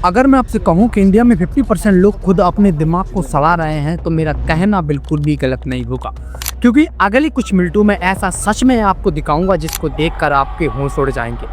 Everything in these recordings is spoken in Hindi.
अगर मैं आपसे कहूं कि इंडिया में 50% लोग खुद अपने दिमाग को सड़ा रहे हैं तो मेरा कहना बिल्कुल भी गलत नहीं होगा, क्योंकि अगली कुछ मिनटों में ऐसा सच में आपको दिखाऊंगा जिसको देखकर आपके होश उड़ जाएंगे।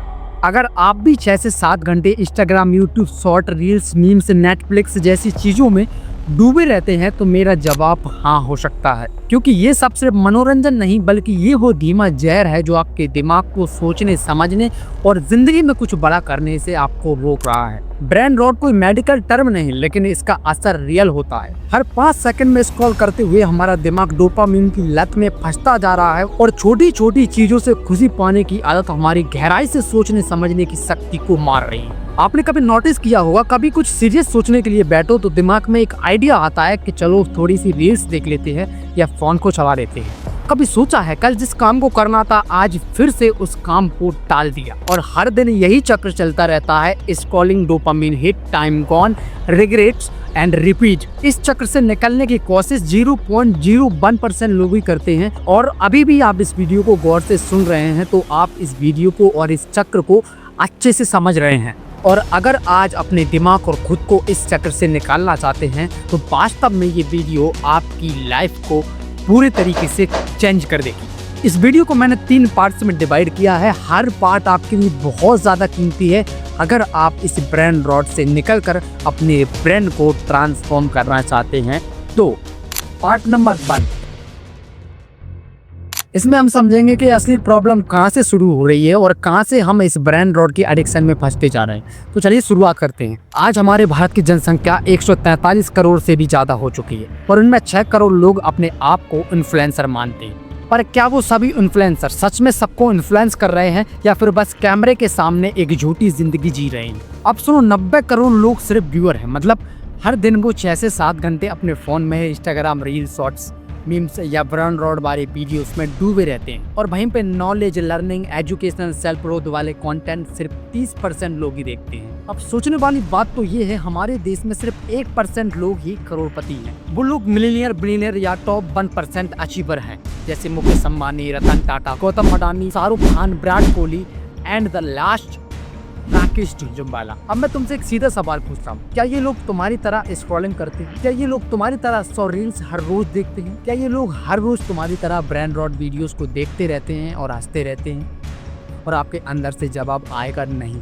अगर आप भी 6 से 7 घंटे Instagram, YouTube, short reels, memes, Netflix जैसी चीज़ों में डूबे रहते हैं तो मेरा जवाब हाँ हो सकता है, क्योंकि ये सब सिर्फ मनोरंजन नहीं बल्कि ये वो धीमा जहर है जो आपके दिमाग को सोचने, समझने और जिंदगी में कुछ बड़ा करने से आपको रोक रहा है। ब्रेन रॉट कोई मेडिकल टर्म नहीं, लेकिन इसका असर रियल होता है। हर 5 सेकंड में स्क्रॉल करते हुए हमारा दिमाग डोपामिन की लत में फंसता जा रहा है और छोटी छोटी चीजों से खुशी पाने की आदत हमारी गहराई से सोचने समझने की शक्ति को मार रही है। आपने कभी नोटिस किया होगा, कभी कुछ सीरियस सोचने के लिए बैठो तो दिमाग में एक आइडिया आता है कि चलो थोड़ी सी रील्स देख लेते हैं या फोन को चला लेते हैं। कभी सोचा है कल जिस काम को करना था आज फिर से उस काम को टाल दिया, और हर दिन यही चक्र चलता रहता है। Scrolling, dopamine hit, time gone, regrets and repeat. इस चक्र से निकलने की कोशिश 0.01% लोग ही करते हैं। और अभी भी आप इस वीडियो को गौर से सुन रहे हैं तो आप इस वीडियो को और इस चक्र को अच्छे से समझ रहे हैं। और अगर आज अपने दिमाग और खुद को इस चक्र से निकालना चाहते हैं तो वास्तव में ये वीडियो आपकी लाइफ को पूरे तरीके से चेंज कर देगी। इस वीडियो को मैंने 3 पार्ट्स में डिवाइड किया है। हर पार्ट आपके लिए बहुत ज़्यादा कीमती है अगर आप इस ब्रेन रॉट से निकलकर अपने ब्रेन को ट्रांसफॉर्म करना चाहते हैं। तो पार्ट नंबर 1, इसमें हम समझेंगे कि असली प्रॉब्लम कहाँ से शुरू हो रही है और कहाँ से हम इस ब्रेन रॉट की एडिक्शन में फंसते जा रहे हैं। तो चलिए शुरुआत करते हैं। आज हमारे भारत की जनसंख्या 143 करोड़ से भी ज़्यादा हो चुकी है और उनमें 6 करोड़ लोग अपने आप को इन्फ्लुएंसर मानते हैं। पर क्या वो सभी इन्फ्लुएंसर सच में सबको इन्फ्लुएंस कर रहे हैं या फिर बस कैमरे के सामने एक झूठी जिंदगी जी रहे हैं? अब सुनो, 90 करोड़ लोग सिर्फ व्यूअर हैं, मतलब हर दिन वो 6 से 7 घंटे अपने फ़ोन में इंस्टाग्राम रील्स, शॉर्ट्स, मीम्स या ब्रेन रॉट वाले वीडियोस में डूबे रहते हैं। और वहीं पे knowledge, learning, educational, self growth वाले कंटेंट सिर्फ 30% लोग ही देखते हैं। अब सोचने वाली बात तो ये है, हमारे देश में सिर्फ 1% लोग ही करोड़पति हैं। वो लोग मिलियनियर, बिलियनियर या टॉप 1% अचीवर हैं, जैसे Mukesh Ambani, Ratan Tata, Gautam Adani, Shahrukh Khan, Virat Kohli and the last Rakesh Jhunjhunwala. अब मैं तुमसे एक सीधा सवाल पूछता हूँ, क्या ये लोग तुम्हारी तरह स्क्रॉलिंग करते हैं? क्या ये लोग तुम्हारी तरह 100 रील्स हर रोज देखते हैं? क्या ये लोग हर रोज तुम्हारी तरह ब्रेन रॉट वीडियोस को देखते रहते हैं और हंसते रहते हैं? और आपके अंदर से जवाब आएगा नहीं,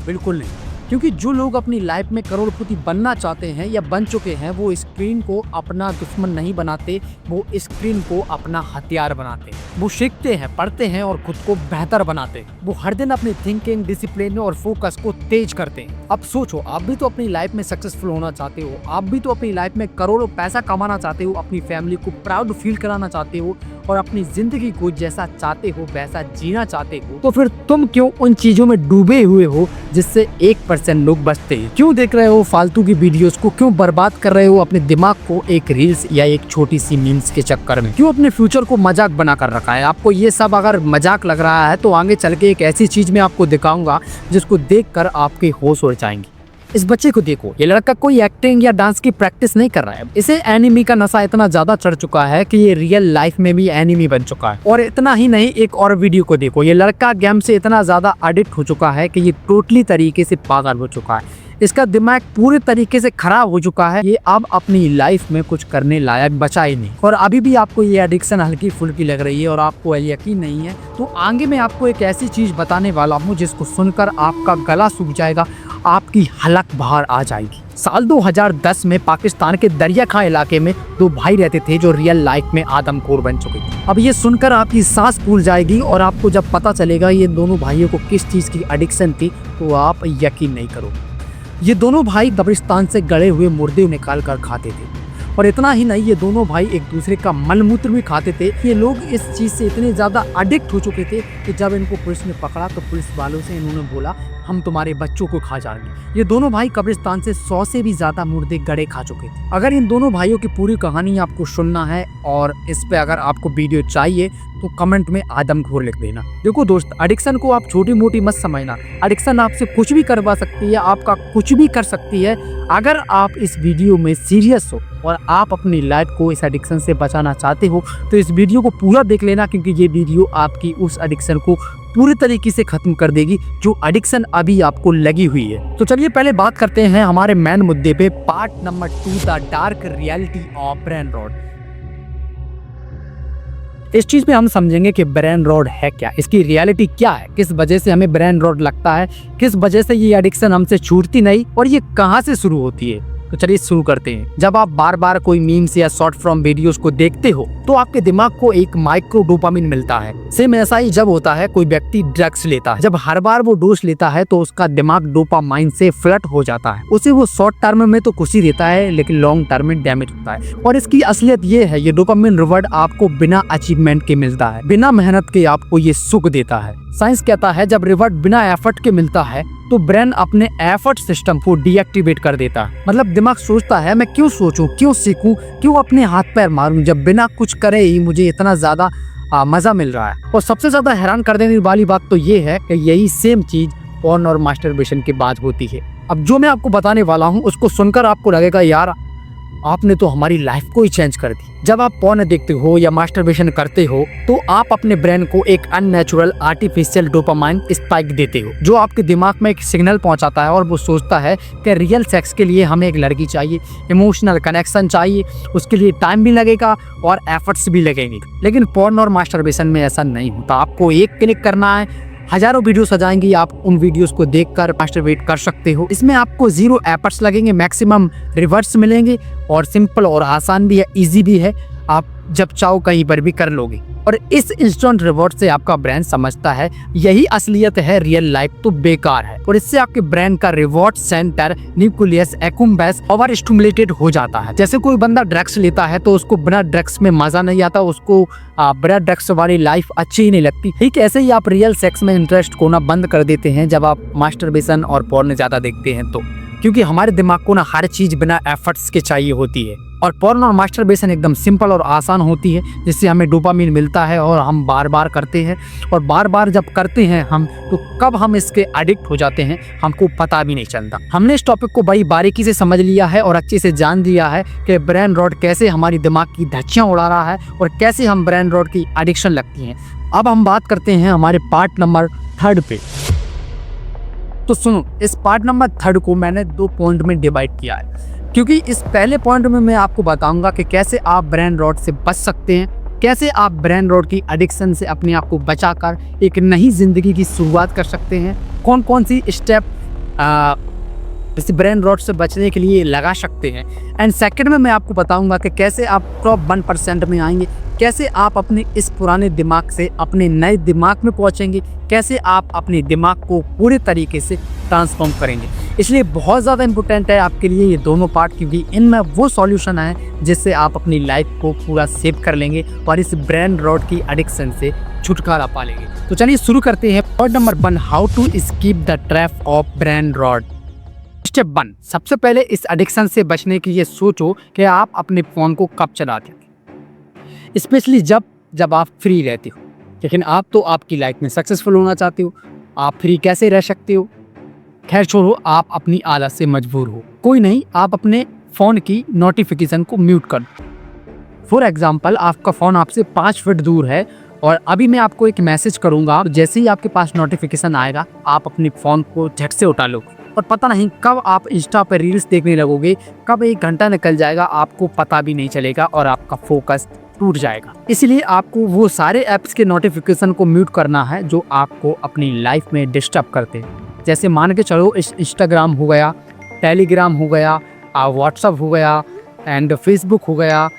बिल्कुल नहीं। क्योंकि जो लोग अपनी लाइफ में करोड़पति बनना चाहते हैं या बन चुके हैं वो स्क्रीन को अपना दुश्मन नहीं बनाते, वो स्क्रीन को अपना हथियार बनाते हैं। वो सीखते हैं, पढ़ते हैं और खुद को बेहतर बनाते हैं। वो हर दिन अपनी थिंकिंग, डिसिप्लिन और फोकस को तेज करते हैं। अब सोचो, आप भी तो अपनी लाइफ में सक्सेसफुल होना चाहते हो, आप भी तो अपनी लाइफ में करोड़ों पैसा कमाना चाहते हो, अपनी फैमिली को प्राउड फील कराना चाहते हो और अपनी जिंदगी को जैसा चाहते हो वैसा जीना चाहते हो। तो फिर तुम क्यों उन चीजों में डूबे हुए हो जिससे 1% लोग बचते हैं? क्यों देख रहे हो फालतू की वीडियोस को? क्यों बर्बाद कर रहे हो अपने दिमाग को एक रील्स या एक छोटी सी मीम्स के चक्कर में? क्यों अपने फ्यूचर को मजाक बना कर रखा है? आपको ये सब अगर मजाक लग रहा है तो आगे चल के एक ऐसी चीज में आपको दिखाऊंगा जिसको देखकर आपके होश उड़ जाएंगे। इस बच्चे को देखो, ये लड़का कोई एक्टिंग या डांस की प्रैक्टिस नहीं कर रहा है। इसे एनिमी का नशा इतना ज्यादा चढ़ चुका है कि ये रियल लाइफ में भी एनिमी बन चुका है। और इतना ही नहीं, एक और वीडियो को देखो, ये लड़का गेम से इतना ज्यादा एडिक्ट हो चुका है कि ये टोटली तरीके से पागल हो चुका है। इसका दिमाग पूरे तरीके से खराब हो चुका है। ये अब अपनी लाइफ में कुछ करने लायक बचा ही नहीं। और अभी भी आपको ये एडिक्शन हल्की फुल्की लग रही है और आपको यकीन नहीं है, तो आगे मैं आपको एक ऐसी चीज बताने वाला हूँ जिसको सुनकर आपका गला सूख जाएगा, आपकी हलक बाहर आ जाएगी। साल 2010 में पाकिस्तान के दरिया खां इलाके में 2 भाई रहते थे जो रियल लाइफ में आदमखोर बन चुके थे। अब ये सुनकर आपकी सांस फूल जाएगी और आपको जब पता चलेगा ये दोनों भाइयों को किस चीज़ की एडिक्शन थी तो आप यकीन नहीं करोगे। ये दोनों भाई कब्रिस्तान से गड़े हुए मुर्दे निकाल कर खाते थे। और इतना ही नहीं, ये दोनों भाई एक दूसरे का मलमूत्र भी खाते थे। ये लोग इस चीज़ से इतने ज़्यादा एडिक्ट हो चुके थे कि जब इनको पुलिस ने पकड़ा तो पुलिस वालों से इन्होंने बोला, हम तुम्हारे बच्चों को खा जाएंगे। ये दोनों भाई कब्रिस्तान से 100 से भी ज़्यादा मुर्दे गड़े खा चुके थे। अगर इन दोनों भाइयों की पूरी कहानी आपको सुनना है और इस पे अगर आपको वीडियो चाहिए तो कमेंट में आदमखोर लिख देना। देखो दोस्त, एडिक्शन को आप छोटी मोटी मत समझना। एडिक्शन आपसे कुछ भी करवा सकती है, आपका कुछ भी कर सकती है। अगर आप इस वीडियो में सीरियस हो और आप अपनी लाइफ को इस एडिक्शन से बचाना चाहते हो तो इस वीडियो को पूरा देख लेना, क्योंकि ये वीडियो आपकी उस एडिक्शन को पूरी तरीके से खत्म कर देगी जो एडिक्शन अभी आपको लगी हुई है। तो चलिए पहले बात करते हैं हमारे मेन मुद्दे पे, part number 2, the dark reality of brain rot. इस चीज पे हम समझेंगे कि ब्रेन रॉट है क्या, इसकी रियलिटी क्या है, किस वजह से हमें ब्रेन रॉट लगता है, किस वजह से ये एडिक्शन हमसे छूटती नहीं और ये कहाँ से शुरू होती है। तो चलिए शुरू करते हैं। जब आप बार बार कोई मीम्स या शॉर्ट फॉर्म वीडियोस को देखते हो तो आपके दिमाग को एक माइक्रो डोपामिन मिलता है। सेम ऐसा ही जब होता है कोई व्यक्ति ड्रग्स लेता है, जब हर बार वो डोज लेता है तो उसका दिमाग डोपामाइन से फ्लड हो जाता है। उसे वो शॉर्ट टर्म में तो खुशी देता है लेकिन लॉन्ग टर्म में डैमेज होता है। और इसकी असलियत ये है, ये डोपामिन रिवॉर्ड आपको बिना अचीवमेंट के मिलता है, बिना मेहनत के आपको ये सुख देता है। साइंस कहता है जब रिवॉर्ड बिना एफर्ट के मिलता है तो ब्रेन अपने एफर्ट सिस्टम को डीएक्टिवेट कर देता है। मतलब दिमाग सोचता है मैं क्यों सोचूं, क्यों सीखूं, क्यों अपने हाथ पैर मारूं जब बिना कुछ करे ही मुझे इतना ज्यादा मजा मिल रहा है। और सबसे ज्यादा हैरान कर देने वाली बात तो ये है कि यही सेम चीज पॉर्न और मास्टरबेशन के बाद होती है। अब जो मैं आपको बताने वाला हूँ उसको सुनकर आपको लगेगा यार आपने तो हमारी लाइफ को ही चेंज कर दी। जब आप पॉर्न देखते हो या मास्टरबेशन करते हो तो आप अपने ब्रेन को एक अननेचुरल आर्टिफिशियल डोपामाइन स्पाइक देते हो, जो आपके दिमाग में एक सिग्नल पहुंचाता है और वो सोचता है कि रियल सेक्स के लिए हमें एक लड़की चाहिए, इमोशनल कनेक्शन चाहिए, उसके लिए टाइम भी लगेगा और एफर्ट्स भी लगेंगे। लेकिन पॉर्न और मास्टरबेशन में ऐसा नहीं होता। आपको एक क्लिक करना है, हजारों वीडियोस आ जाएंगी, आप उन वीडियोस को देखकर मास्टरबेट कर सकते हो। इसमें आपको 0 एफर्ट्स लगेंगे, मैक्सिमम रिवर्स मिलेंगे और सिंपल और आसान भी है, इजी भी है, आप जब चाहो कहीं पर भी कर लोगे। और इस इंस्टेंट रिवॉर्ड से आपका ब्रेन समझता है यही असलियत है, रियल लाइफ तो बेकार है। और इससे आपके ब्रेन का reward centre nucleus accumbens over stimulated हो जाता है। जैसे कोई बंदा ड्रग्स लेता है तो उसको बिना ड्रग्स में मजा नहीं आता, उसको बिना ड्रग्स वाली लाइफ अच्छी ही नहीं लगती। ठीक ऐसे ही आप रियल सेक्स में इंटरेस्ट खोना बंद कर देते हैं जब आप मास्टरबेशन और पॉर्न ज्यादा देखते हैं तो, क्योंकि हमारे दिमाग को ना हर चीज बिना एफर्ट्स के चाहिए होती है। और पॉर्न और मास्टरबेशन एकदम सिंपल और आसान होती है, जिससे हमें डोपामिन मिलता है और हम बार बार करते हैं। और बार बार जब करते हैं हम तो कब हम इसके एडिक्ट हो जाते हैं हमको पता भी नहीं चलता। हमने इस टॉपिक को बड़ी बारीकी से समझ लिया है और अच्छे से जान लिया है कि ब्रेन रॉट कैसे हमारी दिमाग की धज्जियां उड़ा रहा है और कैसे हम ब्रेन रॉट की एडिक्शन लगती हैं। अब हम बात करते हैं हमारे पार्ट नंबर 3 पे। तो सुनो, इस पार्ट नंबर 3 को मैंने 2 पॉइंट में डिवाइड किया है, क्योंकि इस पहले पॉइंट में मैं आपको बताऊंगा कि कैसे आप ब्रेन रॉट से बच सकते हैं, कैसे आप ब्रेन रॉट की एडिक्शन से अपने आप को बचाकर एक नई जिंदगी की शुरुआत कर सकते हैं, कौन कौन सी स्टेप इस ब्रेन रॉट से बचने के लिए लगा सकते हैं। एंड सेकंड में मैं आपको बताऊंगा कि कैसे आप टॉप 1% में आएंगे, कैसे आप अपने इस पुराने दिमाग से अपने नए दिमाग में पहुंचेंगे, कैसे आप अपने दिमाग को पूरे तरीके से ट्रांसफॉर्म करेंगे। इसलिए बहुत ज़्यादा इंपॉर्टेंट है आपके लिए ये दोनों पार्ट, क्योंकि इनमें वो सॉल्यूशन है जिससे आप अपनी लाइफ को पूरा सेव कर लेंगे और इस ब्रेन रॉट की एडिक्शन से छुटकारा पा लेंगे। तो चलिए शुरू करते हैं। Point number 1, how to escape the trap of brain rot. Step 1, सबसे पहले इस एडिक्शन से बचने के लिए सोचो कि आप अपने फ़ोन को कब चलाते हो, स्पेशली जब आप फ्री रहते हो। लेकिन आप तो आपकी लाइफ में सक्सेसफुल होना चाहते हो, आप फ्री कैसे रह सकते हो? खैर छोड़ो, आप अपनी आदत से मजबूर हो, कोई नहीं, आप अपने फ़ोन की नोटिफिकेशन को म्यूट कर दो। फॉर एग्जाम्पल, आपका फ़ोन आपसे 5 फीट दूर है और अभी मैं आपको एक मैसेज करूँगा, जैसे ही आपके पास नोटिफिकेशन आएगा आप अपने फ़ोन को झट से उठा लो और पता नहीं कब आप इंस्टा पर रील्स देखने लगोगे, कब 1 घंटा निकल जाएगा आपको पता भी नहीं चलेगा और आपका फोकस टूट जाएगा। इसलिए आपको वो सारे ऐप्स के नोटिफिकेशन को म्यूट करना है जो आपको अपनी लाइफ में डिस्टर्ब करते हैं। जैसे मान के चलो इंस्टाग्राम हो गया, टेलीग्राम हो गया, व्हाट्सअप हो गया एंड फेसबुक हो गया,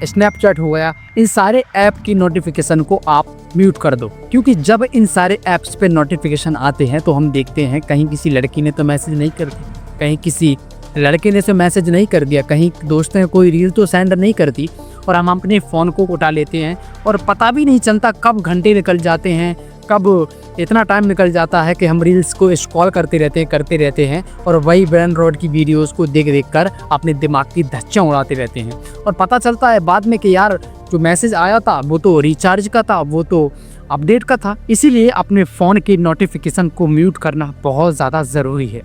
स्नैपचैट हो गया, इन सारे ऐप की नोटिफिकेशन को आप म्यूट कर दो। क्योंकि जब इन सारे ऐप्स पे नोटिफिकेशन आते हैं तो हम देखते हैं कहीं किसी लड़की ने तो मैसेज नहीं कर दी, कहीं किसी लड़के ने तो मैसेज नहीं कर दिया, कहीं दोस्त ने कोई रील तो सेंड नहीं कर दी और हम अपने फ़ोन को उठा लेते हैं और पता भी नहीं चलता कब घंटे निकल जाते हैं, कब इतना टाइम निकल जाता है कि हम रील्स को स्क्रॉल करते रहते हैं और वही ब्रेन रॉट की वीडियोस को देख कर अपने दिमाग की धज्जियां उड़ाते रहते हैं। और पता चलता है बाद में कि यार जो मैसेज आया था वो तो रिचार्ज का था, वो तो अपडेट का था। इसीलिए अपने फ़ोन की नोटिफिकेशन को म्यूट करना बहुत ज़्यादा ज़रूरी है।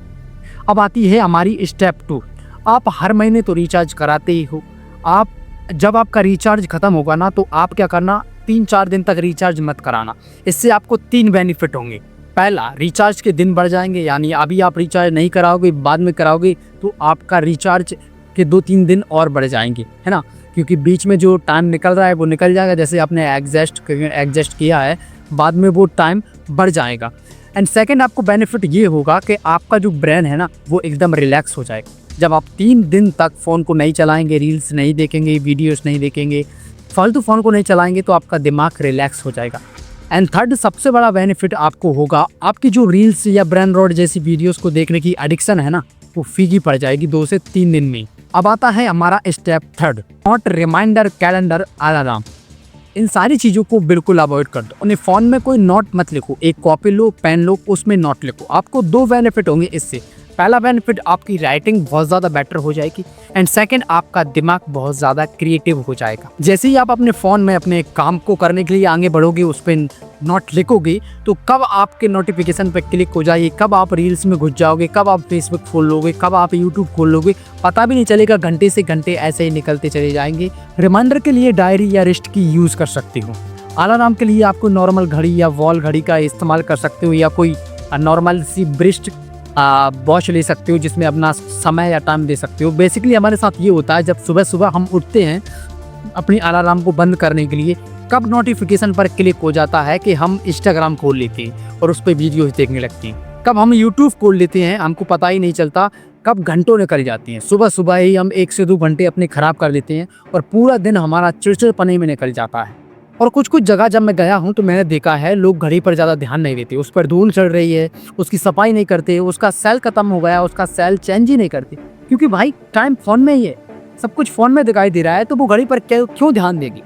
अब आती है हमारी स्टेप 2। आप हर महीने तो रिचार्ज कराते ही हो। आप जब आपका रिचार्ज ख़त्म होगा ना, तो आप क्या करना, 3-4 दिन तक रिचार्ज मत कराना। इससे आपको 3 बेनिफिट होंगे। पहला, रिचार्ज के दिन बढ़ जाएंगे, यानी अभी आप रिचार्ज नहीं कराओगे, बाद में कराओगे तो आपका रिचार्ज के 2-3 दिन और बढ़ जाएंगे, है ना, क्योंकि बीच में जो टाइम निकल रहा है वो निकल जाएगा। जैसे आपने एडजस्ट किया है, बाद में वो टाइम बढ़ जाएगा। एंड सेकंड, आपको बेनिफिट ये होगा कि आपका जो ब्रेन है ना, वो एकदम रिलैक्स हो जाएगा। जब आप 3 दिन तक फ़ोन को नहीं चलाएंगे, रील्स नहीं देखेंगे, वीडियोस नहीं देखेंगे, फालतू फ़ोन को नहीं चलाएंगे, तो आपका दिमाग रिलैक्स हो जाएगा। एंड थर्ड, सबसे बड़ा बेनिफिट आपको होगा, आपकी जो रील्स या ब्रेन रॉट जैसी वीडियोस को देखने की एडिक्शन है ना, वो फीकी पड़ जाएगी 2 से 3 दिन में। अब आता है हमारा step third, note, reminder, calendar, alarm. इन सारी चीज़ों को बिल्कुल अवॉइड कर दो। उन्हें फ़ोन में कोई नोट मत लिखो, एक कॉपी लो, पेन लो, उसमें नोट लिखो। आपको 2 बेनिफिट होंगे इससे। पहला बेनिफिट, आपकी राइटिंग बहुत ज़्यादा बेटर हो जाएगी। एंड सेकंड, आपका दिमाग बहुत ज़्यादा क्रिएटिव हो जाएगा। जैसे ही आप अपने फ़ोन में अपने काम को करने के लिए आगे बढ़ोगे, उस पर नोट लिखोगे, तो कब आपके नोटिफिकेशन पर क्लिक हो जाएगी, कब आप रील्स में घुस जाओगे, कब आप फेसबुक खोल लोगे, कब आप यूट्यूब खोल लोगे, पता भी नहीं चलेगा। घंटे से घंटे ऐसे ही निकलते चले जाएंगे। रिमाइंडर के लिए डायरी या रिस्ट की यूज़ कर सकते हो। अलार्म के लिए आपको नॉर्मल घड़ी या वॉल घड़ी का इस्तेमाल कर सकते हो, या कोई नॉर्मल सी ब्रिस्ट वॉच ले सकते हो, जिसमें अपना समय या टाइम दे सकते हो। बेसिकली हमारे साथ ये होता है, जब सुबह सुबह हम उठते हैं अपनी अलार्म को बंद करने के लिए, कब नोटिफिकेशन पर क्लिक हो जाता है कि हम इंस्टाग्राम खोल लेते हैं और उस पर वीडियोस देखने लगते हैं। कब हम यूट्यूब खोल लेते हैं, हमको पता ही नहीं चलता कब घंटों निकल जाती हैं। सुबह सुबह ही हम 1 से 2 घंटे अपने ख़राब कर लेते हैं और पूरा दिन हमारा चिड़चिड़पने में निकल जाता है। और कुछ जगह जब मैं गया हूँ तो मैंने देखा है, लोग घड़ी पर ज़्यादा ध्यान नहीं देते, उस पर धूल चढ़ रही है, उसकी सफाई नहीं करते, उसका सेल ख़त्म हो गया, उसका सेल चेंज ही नहीं करते, क्योंकि भाई टाइम फ़ोन में ही है, सब कुछ फ़ोन में दिखाई दे रहा है, तो वो घड़ी पर क्यों ध्यान देगी।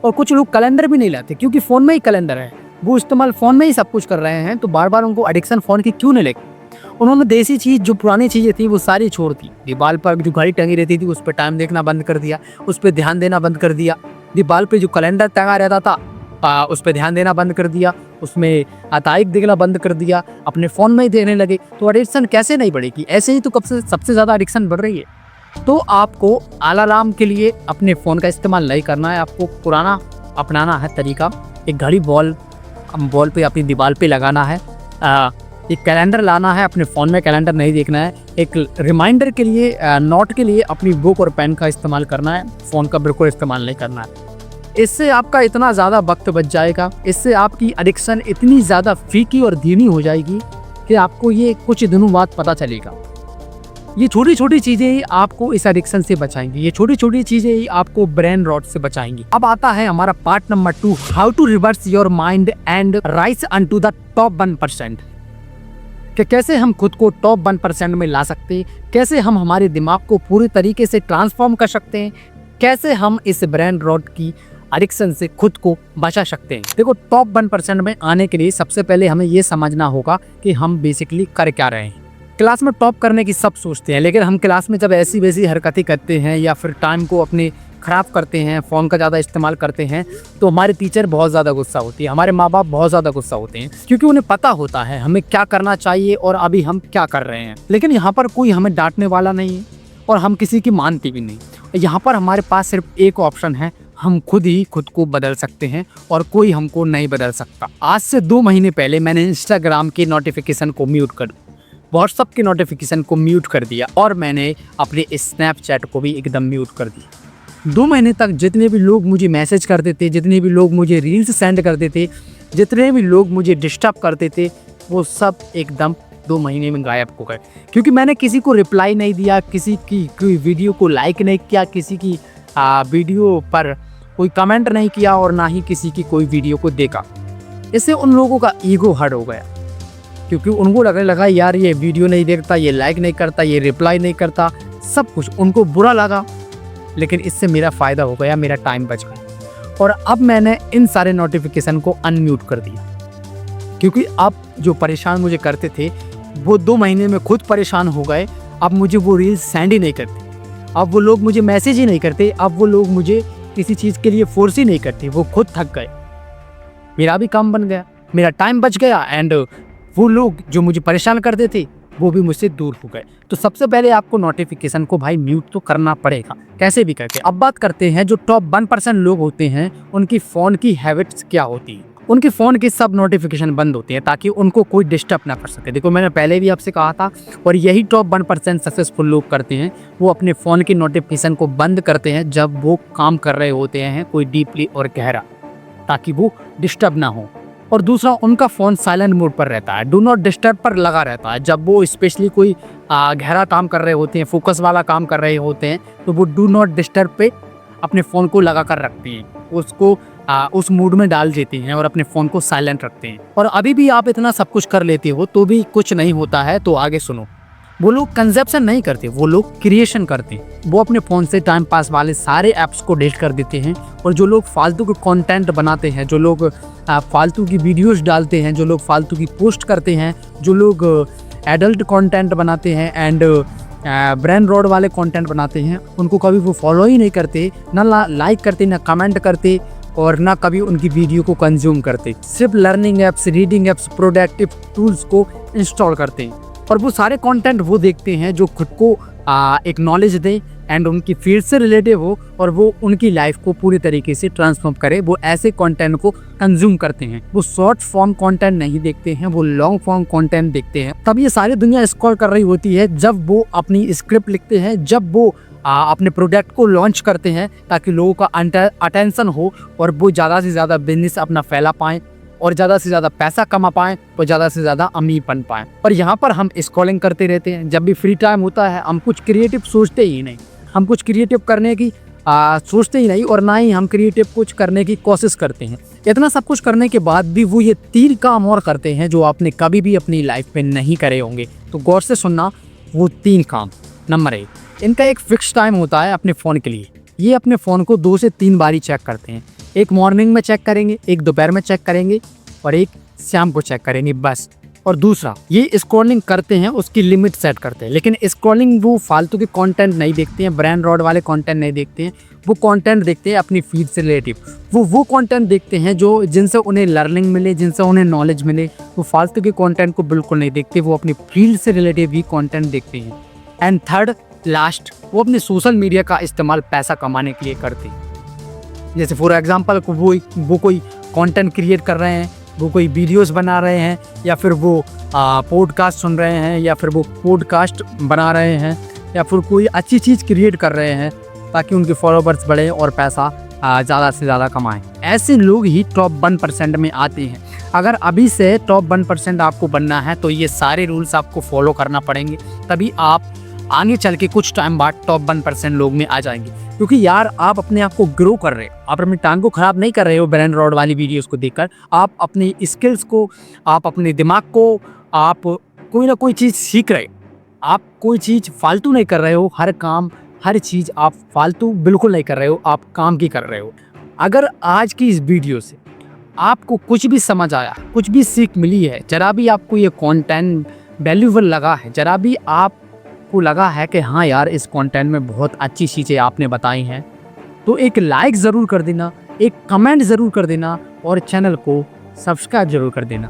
और कुछ लोग कैलेंडर भी नहीं लाते, क्योंकि फ़ोन में ही कैलेंडर है, वो इस्तेमाल फ़ोन में ही सब कुछ कर रहे हैं, तो बार बार उनको एडिक्शन फ़ोन की क्यों नहीं लगी। उन्होंने देसी चीज़, जो पुरानी चीज़ें थी, वो सारी छोड़ दी। दीवार पर जो घड़ी टंगी रहती थी, उस पर टाइम देखना बंद कर दिया, उस पर ध्यान देना बंद कर दिया। दीवार पे जो कैलेंडर टंगा रहता था, उस पर ध्यान देना बंद कर दिया, उसमें तारीख देखना बंद कर दिया, अपने फ़ोन में ही देखने लगे। तो एडिक्शन कैसे नहीं बढ़ेगी, ऐसे ही तो कब से सबसे ज़्यादा एडिक्शन बढ़ रही है। तो आपको अलार्म के लिए अपने फ़ोन का इस्तेमाल नहीं करना है, आपको पुराना अपनाना है तरीका। एक घड़ी वॉल पे अपनी दीवार पे लगाना है, एक कैलेंडर लाना है, अपने फ़ोन में कैलेंडर नहीं देखना है। एक रिमाइंडर के लिए, नोट के लिए अपनी बुक और पेन का इस्तेमाल करना है, फ़ोन का बिल्कुल इस्तेमाल नहीं करना है। इससे आपका इतना ज़्यादा वक्त बच जाएगा, इससे आपकी एडिक्शन इतनी ज़्यादा फीकी और धीमी हो जाएगी कि आपको ये कुछ दिनों बाद पता चलेगा। ये छोटी छोटी चीज़ें ही आपको इस एडिक्शन से बचाएंगी, ये छोटी छोटी चीज़ें ही आपको ब्रेन रॉट से बचाएंगी। अब आता है हमारा part number 2, how to reverse your mind and rise unto the top 1%। कि कैसे हम खुद को टॉप 1% में ला सकते हैं, कैसे हम हमारे दिमाग को पूरी तरीके से ट्रांसफॉर्म कर सकते हैं, कैसे हम इस ब्रेन रॉट की एडिक्शन से खुद को बचा सकते हैं। देखो, टॉप 1% में आने के लिए सबसे पहले हमें ये समझना होगा कि हम बेसिकली कर क्या रहे हैं। क्लास में टॉप करने की सब सोचते हैं, लेकिन हम क्लास में जब ऐसी वैसी हरकतें करते हैं या फिर टाइम को अपने ख़राब करते हैं, फ़ोन का ज़्यादा इस्तेमाल करते हैं, तो हमारे टीचर बहुत ज़्यादा गुस्सा होती है, हमारे माँ बाप बहुत ज़्यादा गुस्सा होते हैं, क्योंकि उन्हें पता होता है हमें क्या करना चाहिए और अभी हम क्या कर रहे हैं। लेकिन यहाँ पर कोई हमें डांटने वाला नहीं है और हम किसी की मानते भी नहीं। यहाँ पर हमारे पास सिर्फ एक ऑप्शन है, हम खुद ही खुद को बदल सकते हैं और कोई हमको नहीं बदल सकता। आज से 2 महीने पहले मैंने इंस्टाग्राम के नोटिफिकेशन को म्यूट कर, व्हाट्सअप के नोटिफिकेशन को म्यूट कर दिया और मैंने अपने स्नैपचैट को भी एकदम म्यूट कर दिया। 2 महीने तक जितने भी लोग मुझे मैसेज करते थे, जितने भी लोग मुझे रील्स सेंड करते थे, जितने भी लोग मुझे डिस्टर्ब करते थे, वो सब एकदम 2 महीने में गायब हो गए, क्योंकि मैंने किसी को रिप्लाई नहीं दिया, किसी की कोई वीडियो को लाइक नहीं किया, किसी की वीडियो पर कोई कमेंट नहीं किया और ना ही किसी की कोई वीडियो को देखा। इससे उन लोगों का ईगो हर्ट हो गया, क्योंकि उनको लगने लगा यार ये वीडियो नहीं देखता, ये लाइक नहीं करता, ये रिप्लाई नहीं करता, सब कुछ उनको बुरा लगा। लेकिन इससे मेरा फ़ायदा हो गया, मेरा टाइम बच गया और अब मैंने इन सारे नोटिफिकेशन को अनम्यूट कर दिया, क्योंकि अब जो परेशान मुझे करते थे वो 2 महीने में खुद परेशान हो गए। अब मुझे वो रील्स सेंड ही नहीं करते, अब वो लोग मुझे मैसेज ही नहीं करते, अब वो लोग मुझे किसी चीज़ के लिए फोर्स ही नहीं करते, वो खुद थक गए। मेरा भी काम बन गया, मेरा टाइम बच गया एंड वो लोग जो मुझे परेशान करते थे वो भी मुझसे दूर हो गए। तो सबसे पहले आपको नोटिफिकेशन को भाई म्यूट तो करना पड़ेगा, कैसे भी करके। अब बात करते हैं जो टॉप 1% लोग होते हैं उनकी फ़ोन की हैबिट्स क्या होती है। उनके फ़ोन की सब नोटिफिकेशन बंद होती है ताकि उनको कोई डिस्टर्ब ना कर सके। देखो मैंने पहले भी आपसे कहा था, और यही टॉप 1% सक्सेसफुल लोग करते हैं, वो अपने फ़ोन की नोटिफिकेशन को बंद करते हैं जब वो काम कर रहे होते हैं कोई डीपली और गहरा, ताकि वो डिस्टर्ब ना हो। और दूसरा, उनका फ़ोन साइलेंट मोड पर रहता है, डू नॉट डिस्टर्ब पर लगा रहता है। जब वो स्पेशली कोई गहरा काम कर रहे होते हैं, फोकस वाला काम कर रहे होते हैं, तो वो डू नॉट डिस्टर्ब पे अपने फ़ोन को लगा कर रखते हैं, उसको उस मूड में डाल देते हैं और अपने फ़ोन को साइलेंट रखते हैं। और अभी भी आप इतना सब कुछ कर लेते हो तो भी कुछ नहीं होता है, तो आगे सुनो। वो लोग कंजप्शन नहीं करते, वो लोग क्रिएशन करते हैं। वो अपने फ़ोन से टाइम पास वाले सारे ऐप्स को डिलीट कर देते हैं। और जो लोग फालतू के कंटेंट बनाते हैं, जो लोग फालतू की वीडियोस डालते हैं, जो लोग फालतू की पोस्ट करते हैं, जो लोग एडल्ट कंटेंट बनाते हैं एंड ब्रेन रॉट वाले कंटेंट बनाते हैं, उनको कभी वो फॉलो ही नहीं करते, ना लाइक करते, ना कमेंट करते, और ना कभी उनकी वीडियो को कंज्यूम करते। सिर्फ learning apps, reading apps, productive tools को इंस्टॉल करते हैं। और वो सारे कंटेंट वो देखते हैं जो खुद को एक नॉलेज दे एंड उनकी फील्ड से रिलेटिव हो, और वो उनकी लाइफ को पूरी तरीके से ट्रांसफॉर्म करे। वो ऐसे कंटेंट को कंज्यूम करते हैं। वो शॉर्ट फॉर्म कंटेंट नहीं देखते हैं, वो लॉन्ग फॉर्म कंटेंट देखते हैं। तब ये सारी दुनिया स्क्रॉल कर रही होती है जब वो अपनी स्क्रिप्ट लिखते हैं, जब वो अपने प्रोडक्ट को लॉन्च करते हैं, ताकि लोगों का अटेंशन हो और वो ज़्यादा से ज़्यादा बिजनेस अपना फैला पाएँ और ज़्यादा से ज़्यादा पैसा कमा पाएँ और ज़्यादा से ज़्यादा अमीर बन पाएँ। और यहाँ पर हम स्क्रॉलिंग करते रहते हैं। जब भी फ्री टाइम होता है हम कुछ क्रिएटिव सोचते ही नहीं, हम कुछ क्रिएटिव करने की सोचते ही नहीं, और ना ही हम क्रिएटिव कुछ करने की कोशिश करते हैं। इतना सब कुछ करने के बाद भी वो ये 3 काम और करते हैं जो आपने कभी भी अपनी लाइफ में नहीं करे होंगे। तो गौर से सुनना, वो 3 काम। नंबर 1, इनका एक फिक्स टाइम होता है अपने फ़ोन के लिए। ये अपने फ़ोन को 2 से 3 बारी चेक करते हैं। एक मॉर्निंग में चेक करेंगे, एक दोपहर में चेक करेंगे, और एक शाम को चेक करेंगे, बस। और दूसरा, ये स्क्रॉलिंग करते हैं उसकी लिमिट सेट करते हैं। लेकिन स्क्रॉलिंग वो फालतू के कंटेंट नहीं देखते हैं, ब्रेन रॉट वाले कंटेंट नहीं देखते हैं। वो कंटेंट देखते हैं अपनी फील्ड से रिलेटिव। वो कंटेंट देखते हैं जो जिनसे उन्हें लर्निंग मिले, जिनसे उन्हें नॉलेज मिले। वो फालतू के कंटेंट को बिल्कुल नहीं देखते, वो अपनी फील्ड से रिलेटिव ही कंटेंट देखते हैं। एंड थर्ड, लास्ट, वो अपने सोशल मीडिया का इस्तेमाल पैसा कमाने के लिए करते हैं। जैसे फॉर एग्जांपल वो कोई कंटेंट क्रिएट कर रहे हैं, वो कोई वीडियोस बना रहे हैं, या फिर वो पॉडकास्ट सुन रहे हैं, या फिर वो पॉडकास्ट बना रहे हैं, या फिर कोई अच्छी चीज़ क्रिएट कर रहे हैं ताकि उनके फॉलोवर्स बढ़े और पैसा ज़्यादा से ज़्यादा कमाएं। ऐसे लोग ही टॉप 1% में आते हैं। अगर अभी से टॉप 1% आपको बनना है तो ये सारे रूल्स आपको फॉलो करना पड़ेंगे, तभी आप आगे चल के कुछ टाइम बाद टॉप 1% लोग में आ जाएंगे। क्योंकि यार आप अपने आप को ग्रो कर रहे हो, आप अपनी टांग को ख़राब नहीं कर रहे हो ब्रेन रॉट वाली वीडियोस को देखकर। आप अपनी स्किल्स को, आप अपने दिमाग को, आप कोई ना कोई चीज़ सीख रहे हो। आप कोई चीज़ फालतू नहीं कर रहे हो, हर काम, हर चीज़ आप फालतू बिल्कुल नहीं कर रहे हो, आप काम की कर रहे हो। अगर आज की इस वीडियो से आपको कुछ भी समझ आया, कुछ भी सीख मिली है, जरा भी आपको ये कंटेंट वैल्यूएबल लगा है, जरा भी आपको लगा है कि हाँ यार इस कंटेंट में बहुत अच्छी चीज़ें आपने बताई हैं, तो एक लाइक ज़रूर कर देना, एक कमेंट ज़रूर कर देना और चैनल को सब्सक्राइब ज़रूर कर देना।